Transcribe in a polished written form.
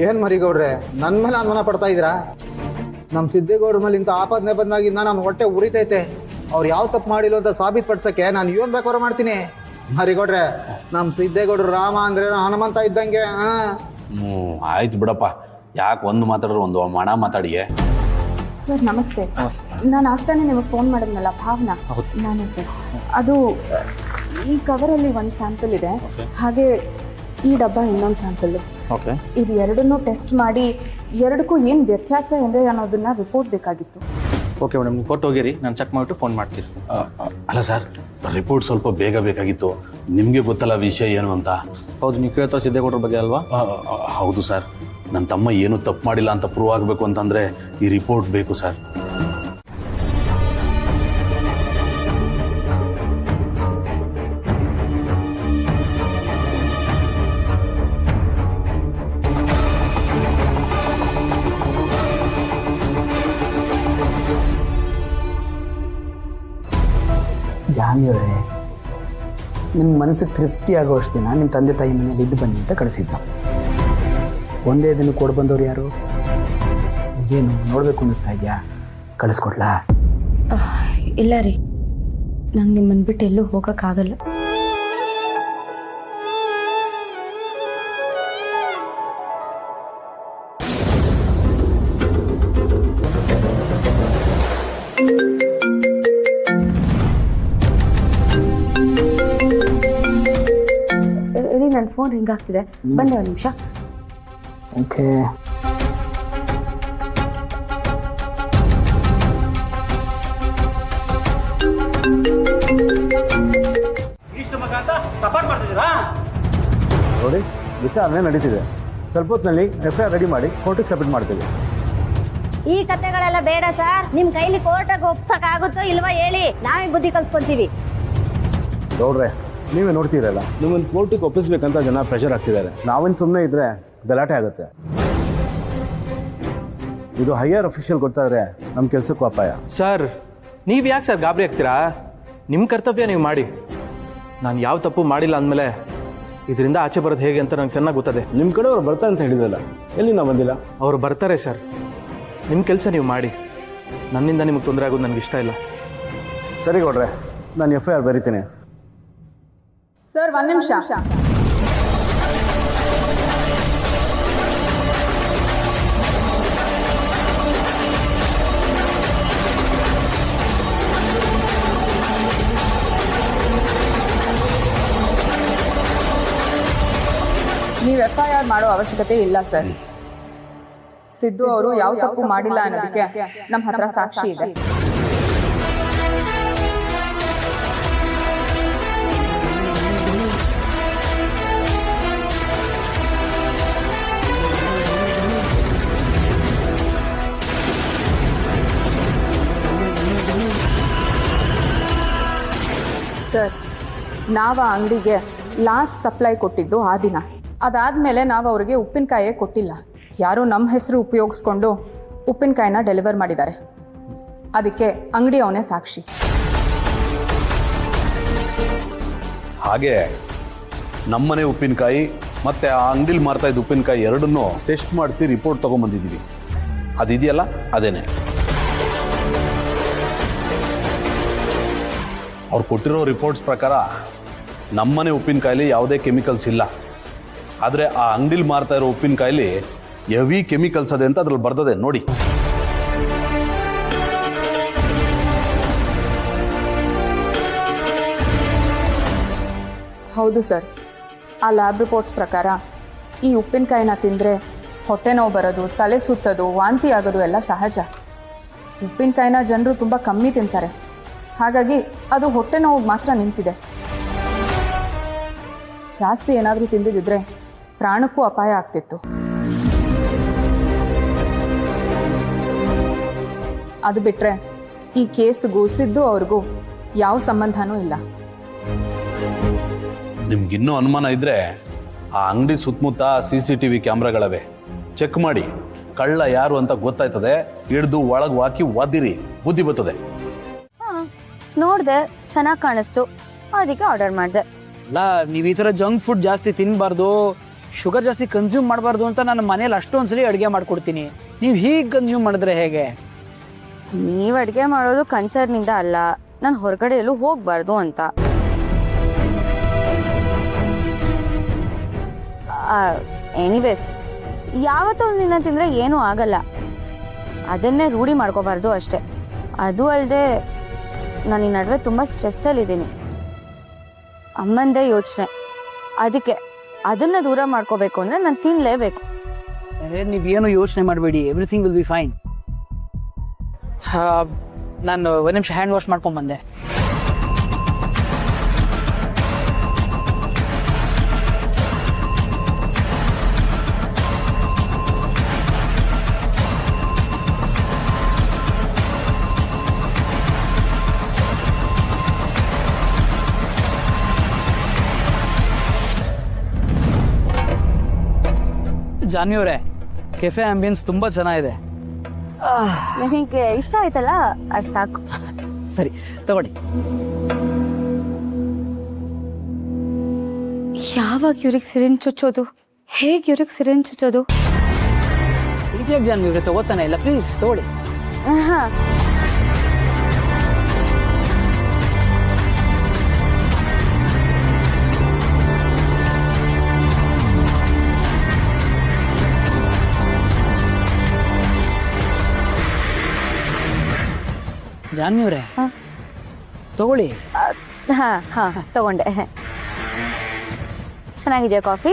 ಏನ್ ಮರಿಗೌಡ್ರೆ ನನ್ನ ಮೇಲೆ ಅನುಮಾನ ಪಡ್ತಾ ಇದ್ದೀರಾ? ನಮ್ಮ ಸಿದ್ದೇಗೌಡ್ರ ಮೇಲೆ ಇಂಥ ಆಪಾದನೆ ಬಂದಾಗಿಂದ ನಾನು ಹೊಟ್ಟೆ ಉರಿತೈತೆ. ಅವ್ರು ಯಾವ ತಪ್ಪು ಮಾಡಿಲ್ಲ ಅಂತ ಸಾಬೀತುಪಡಿಸಕ್ಕೆ ನಾನು ಏನ್ ಬೇಕಾದ್ರೂ ಮಾಡ್ತೀನಿ. ಮರಿಗೌಡ್ರೆ, ನಮ್ಮ ಸಿದ್ದೇಗೌಡ್ರು ರಾಮ ಅಂದ್ರೆ ಹನುಮಂತ ಇದ್ದಂಗೆ. ಆಯ್ತು ಬಿಡಪ್ಪ, ಯಾಕೆ ಒಂದು ಮಾತಾಡ್ರೆ ಒಂದು ಮಣ ಮಾತಾಡಿಯೇ. ಸರ್ ನಮಸ್ತೆ. ನಾನು ಆಗ್ತಾನೆ ನಿಮಗೆ ಫೋನ್ ಮಾಡಿದ್ನಲ್ಲ, ಭಾವನಾ. ನಾನೇ ಸರ್. ಅದು ಈ ಕವರಲ್ಲಿ ಒಂದು ಸ್ಯಾಂಪಲ್ ಇದೆ, ಹಾಗೆ ಈ ಡಬ್ಬ ಇನ್ನೊಂದು ಸ್ಯಾಂಪಲ್. ಓಕೆ, ಇದು ಎರಡನ್ನೂ ಟೆಸ್ಟ್ ಮಾಡಿ ಎರಡಕ್ಕೂ ಏನು ವ್ಯತ್ಯಾಸ ಇದೆ ಅನ್ನೋದನ್ನ ರಿಪೋರ್ಟ್ ಬೇಕಾಗಿತ್ತು. ಓಕೆ ಮೇಡಮ್, ನೀವು ಕೊಟ್ಟು ಹೋಗಿರಿ, ನಾನು ಚೆಕ್ ಮಾಡಿಬಿಟ್ಟು ಫೋನ್ ಮಾಡ್ತೀನಿ. ಅಲ್ಲ ಸರ್, ರಿಪೋರ್ಟ್ ಸ್ವಲ್ಪ ಬೇಗ ಬೇಕಾಗಿತ್ತು. ನಿಮಗೆ ಗೊತ್ತಲ್ಲ ವಿಷಯ ಏನು ಅಂತ. ಹೌದು, ನೀವು ಕೇಳ್ತಾ ಸಿದ್ದೇಗೌಡ್ರ ಬಗ್ಗೆ ಅಲ್ವಾ? ಹೌದು ಸರ್, ನನ್ನ ತಮ್ಮ ಏನು ತಪ್ಪು ಮಾಡಿಲ್ಲ ಅಂತ ಪ್ರೂವ್ ಆಗಬೇಕು ಅಂತಂದರೆ ಈ ರಿಪೋರ್ಟ್ ಬೇಕು ಸರ್. ಜಾಮಿಯವರೇ, ನಿಮ್ಮ ಮನಸ್ಸಿಗೆ ತೃಪ್ತಿ ಆಗೋಷ್ಟು ದಿನ ನಿಮ್ಮ ತಂದೆ ತಾಯಿ ಮನೇಲಿ ಇದ್ದು ಬನ್ನಿ ಅಂತ ಕಳಿಸಿದ್ದ. ಒಂದೇ ದಿನ ಕೊಡು ಬಂದವ್ರು ಯಾರು? ಏನು ನೋಡಬೇಕು ಅನ್ನಿಸ್ತಾ ಇದೆಯಾ? ಕಳಿಸ್ಕೊಡ್ಲಾ? ಇಲ್ಲ ರೀ, ನಂಗೆ ನಿಮ್ಮನ್ನು ಬಿಟ್ಟು ಎಲ್ಲೂ ಹೋಗೋಕ್ಕಾಗಲ್ಲ. ರೀ, ನನ್ನ ಫೋನ್ ರಿಂಗ್ ಆಗ್ತಿದೆ, ಬಂದೆ ಒಂದು ನಿಮಿಷ. ಓಕೆ. ನೋಡಿ, ವಿಚಾರಣೆ ನಡೀತಿದೆ. ಸ್ವಲ್ಪ ಹೊತ್ತಿನಲ್ಲಿ FIR ರೆಡಿ ಮಾಡಿ ಕೋರ್ಟಿಗೆ ಸಬ್ಮಿಟ್ ಮಾಡ್ತೀವಿ. ಈ ಕತೆಗಳೆಲ್ಲ ಬೇಡ ಸರ್. ನಿಮ್ ಕೈಲಿ ಕೋರ್ಟಿಗೆ ಒಪ್ಸಕ್ ಆಗುತ್ತೋ ಇಲ್ವಾ ಹೇಳಿ, ನಾವೇ ಬುದ್ಧಿ ಕಲ್ಸ್ಕೊಂತೀವಿ. ನೋಡ್ರೆ, ನೀವೇ ನೋಡ್ತೀರಲ್ಲ, ನಿಮ್ಮನ್ನು ಕೋರ್ಟಿಗೆ ಒಪ್ಪಿಸ್ಬೇಕಂತ ಜನ ಪ್ರೆಷರ್ ಆಗ್ತಿದ್ದಾರೆ. ನಾವೇನು ಸುಮ್ಮನೆ ಇದ್ರೆ ಗಲಾಟೆ ಆಗುತ್ತೆ. ಇದು ಹೈಯರ್ ಅಫಿಷಿಯಲ್ ಗೊತ್ತಾದ್ರೆ ನಮ್ಮ ಕೆಲಸಕ್ಕೂ ಅಪಾಯ. ಸರ್, ನೀವು ಯಾಕೆ ಸರ್ ಗಾಬರಿ ಆಗ್ತೀರಾ? ನಿಮ್ಮ ಕರ್ತವ್ಯ ನೀವು ಮಾಡಿ. ನಾನು ಯಾವ ತಪ್ಪು ಮಾಡಿಲ್ಲ ಅಂದಮೇಲೆ ಇದರಿಂದ ಆಚೆ ಬರೋದು ಹೇಗೆ ಅಂತ ನಂಗೆ ಚೆನ್ನಾಗಿ ಗೊತ್ತದೆ. ನಿಮ್ಮ ಕಡೆಯವ್ರು ಬರ್ತಾರೆ ಅಂತ ಹೇಳಿದ್ರಲ್ಲ, ಎಲ್ಲಿ ನಾವು ಬಂದಿಲ್ಲ? ಅವರು ಬರ್ತಾರೆ ಸರ್, ನಿಮ್ಮ ಕೆಲಸ ನೀವು ಮಾಡಿ. ನನ್ನಿಂದ ನಿಮಗೆ ತೊಂದರೆ ಆಗೋದು ನನಗೆ ಇಷ್ಟ ಇಲ್ಲ. ಸರಿ ಕೊಡ್ರೆ, ನಾನು FIR ಬರೀತೀನಿ. ಸರ್, ಒಂದು ನಿಮಿಷ. ನೀವು FIR ಮಾಡೋ ಅವಶ್ಯಕತೆ ಇಲ್ಲ ಸರ್. ಸಿದ್ದು ಅವರು ಯಾವ ತಪ್ಪು ಮಾಡಿಲ್ಲ ಅನ್ನೋದಕ್ಕೆ ನಮ್ಮ ಹತ್ರ ಸಾಕ್ಷಿ ಇದೆ. ಸರ್, ನಾವು ಆ ಅಂಗಡಿಗೆ ಲಾಸ್ಟ್ ಸಪ್ಲೈ ಕೊಟ್ಟಿದ್ದು ಆ ದಿನ. ಅದಾದಮೇಲೆ ನಾವು ಅವರಿಗೆ ಉಪ್ಪಿನಕಾಯೇ ಕೊಟ್ಟಿಲ್ಲ. ಯಾರೋ ನಮ್ಮ ಹೆಸರು ಉಪಯೋಗಿಸ್ಕೊಂಡು ಉಪ್ಪಿನಕಾಯಿನ ಡೆಲಿವರ್ ಮಾಡಿದ್ದಾರೆ. ಅದಕ್ಕೆ ಅಂಗಡಿ ಅವನೇ ಸಾಕ್ಷಿ. ಹಾಗೆ ನಮ್ಮನೆ ಉಪ್ಪಿನಕಾಯಿ ಮತ್ತು ಆ ಅಂಗಡಿಲಿ ಮಾರ್ತಾ ಇದ್ದ ಉಪ್ಪಿನಕಾಯಿ ಎರಡನ್ನೂ ಟೆಸ್ಟ್ ಮಾಡಿಸಿ ರಿಪೋರ್ಟ್ ತೊಗೊಂಬಂದಿದ್ದೀವಿ. ಅದಿದೆಯಲ್ಲ, ಅದೇನೆ. ಅವ್ರು ಕೊಟ್ಟಿರೋ ರಿಪೋರ್ಟ್ಸ್ ಪ್ರಕಾರ ನಮ್ಮನೆ ಉಪ್ಪಿನಕಾಯಲ್ಲಿ ಯಾವುದೇ ಕೆಮಿಕಲ್ಸ್ ಇಲ್ಲ. ಆದರೆ ಆ ಅಂಗಡಿಲಿ ಮಾರ್ತಾ ಇರೋ ಉಪ್ಪಿನಕಾಯಲ್ಲಿ ಹೆವಿ ಕೆಮಿಕಲ್ಸ್ ಅದೇ ಅಂತ ಅದ್ರಲ್ಲಿ ಬರ್ತದೆ ನೋಡಿ. ಹೌದು ಸರ್, ಆ ಲ್ಯಾಬ್ ರಿಪೋರ್ಟ್ಸ್ ಪ್ರಕಾರ ಈ ಉಪ್ಪಿನಕಾಯಿನ ತಿಂದರೆ ಹೊಟ್ಟೆ ನೋವು ಬರೋದು, ತಲೆ ಸುತ್ತೋದು, ವಾಂತಿ ಆಗೋದು ಎಲ್ಲ ಸಹಜ. ಉಪ್ಪಿನಕಾಯಿನ ಜನರು ತುಂಬ ಕಮ್ಮಿ ತಿಂತಾರೆ, ಹಾಗಾಗಿ ಅದು ಹೊಟ್ಟೆ ನೋವು ಮಾತ್ರ ನಿಂತಿದೆ. ಜಾಸ್ತಿ ಏನಾದರೂ ತಿಂದಿದ್ರೆ ಪ್ರಾಣಕ್ಕೂ ಅಪಾಯ ಆಗ್ತಿತ್ತು. ಅದು ಬಿಟ್ಟರೆ ಈ ಕೇಸ್ಗೂ ಸಿದ್ದು ಅವ್ರಿಗೂ ಯಾವ ಸಂಬಂಧನೂ ಇಲ್ಲ. ನಿಮ್ಗಿನ್ನೂ ಅನುಮಾನ ಇದ್ರೆ ಆ ಅಂಗಡಿ ಸುತ್ತಮುತ್ತ CCTV ಕ್ಯಾಮ್ರಾಗಳವೆ, ಚೆಕ್ ಮಾಡಿ. ಕಳ್ಳ ಯಾರು ಅಂತ ಗೊತ್ತಾಯ್ತದೆ, ಹಿಡಿದು ಒಳಗೆ ಹಾಕಿ ಒದ್ದಿರಿ, ಬುದ್ಧಿ ಬರ್ತದೆ. ನೋಡ್ದೆ, ಚೆನ್ನಾಗಿ ಕಾಣಿಸ್ತು, ಅದಕ್ಕೆ ಆರ್ಡರ್ ಮಾಡಿದೆ. ಅಲ್ಲ, ನೀವು ಈ ಥರ ಜಂಕ್ ಫುಡ್ ಜಾಸ್ತಿ ತಿನ್ನಬಾರ್ದು. ಶುಗರ್ ಜಾಸ್ತಿ ಕನ್ಸ್ಯೂಮ್ ಮಾಡಬಾರ್ದು ಅಂತ ನಾನು ಮನೇಲಿ ಅಷ್ಟೊಂದ್ಸಲಿ ಅಡುಗೆ ಮಾಡ್ಕೊಡ್ತೀನಿ. ನೀವು ಹೀಗೆ ಕನ್ಸ್ಯೂಮ್ ಮಾಡಿದ್ರೆ ಹೇಗೆ? ನೀವು ಅಡುಗೆ ಮಾಡೋದು ಕನ್ಸರ್ನಿಂದ ಅಲ್ಲ, ನಾನು ಹೊರಗಡೆ ಎಲ್ಲೂ ಹೋಗಬಾರ್ದು ಅಂತ. ಎನಿವೇಸ್, ಯಾವತ್ತೋ ಒಂದಿನ ತಿಂದರೆ ಏನೂ ಆಗಲ್ಲ. ಅದನ್ನೇ ರೂಢಿ ಮಾಡ್ಕೋಬಾರ್ದು ಅಷ್ಟೆ. ಅದು ಅಲ್ಲದೆ ನಾನು ಈ ನಡುವೆ ತುಂಬ ಸ್ಟ್ರೆಸ್ಸಲ್ಲಿದ್ದೀನಿ. ಅಮ್ಮಂದೇ ಯೋಚನೆ, ಅದಕ್ಕೆ ಅದನ್ನು ದೂರ ಮಾಡ್ಕೋಬೇಕು ಅಂದರೆ ನಾನು ತಿನ್ನಲೇಬೇಕು. ನೀವೇನು ಯೋಚನೆ ಮಾಡಬೇಡಿ, ಎವ್ರಿಥಿಂಗ್ ವಿಲ್ ಬಿ ಫೈನ್. ನಾನು ಒಂದು ನಿಮಿಷ ಹ್ಯಾಂಡ್ ವಾಶ್ ಮಾಡ್ಕೊಂಡ್ಬಂದೆ. ಜಾನ್ವಿ ಅವರೇ, ಕೆಫೆ ಆಂಬಿಯನ್ಸ್ ತುಂಬಾ ಚೆನ್ನಾಗಿದೆ. ನಿಮಗೆ ಇಷ್ಟ ಆಯ್ತಲ್ಲ, ಅಷ್ಟು ಸಾಕು. ಸರಿ ತಗೊಳ್ಳಿ. ಯಾವಾಗ ಇವ್ರಿಗೆ ಸಿರಿಂಜ್ ಚುಚ್ಚೋದು? ಹೇಗೆ ಇವ್ರಿಗೆ ಸಿರಿಂಜ್ ಚುಚ್ಚೋದು? ಇದ್ಯಾಕೆ ಜಾನ್ವಿ ಅವರೇ ತಗೋತಾನೆ ಇಲ್ಲ? ಪ್ಲೀಸ್ ತಗೊಳ್ಳಿ. ಹಾಂ, ಜಾನ್ವಿ ಅವರೇ ತಗೊಳ್ಳಿ. ಹಾಂ ಹಾಂ ತಗೊಂಡೆ. ಚೆನ್ನಾಗಿದೆಯಾ ಕಾಫಿ?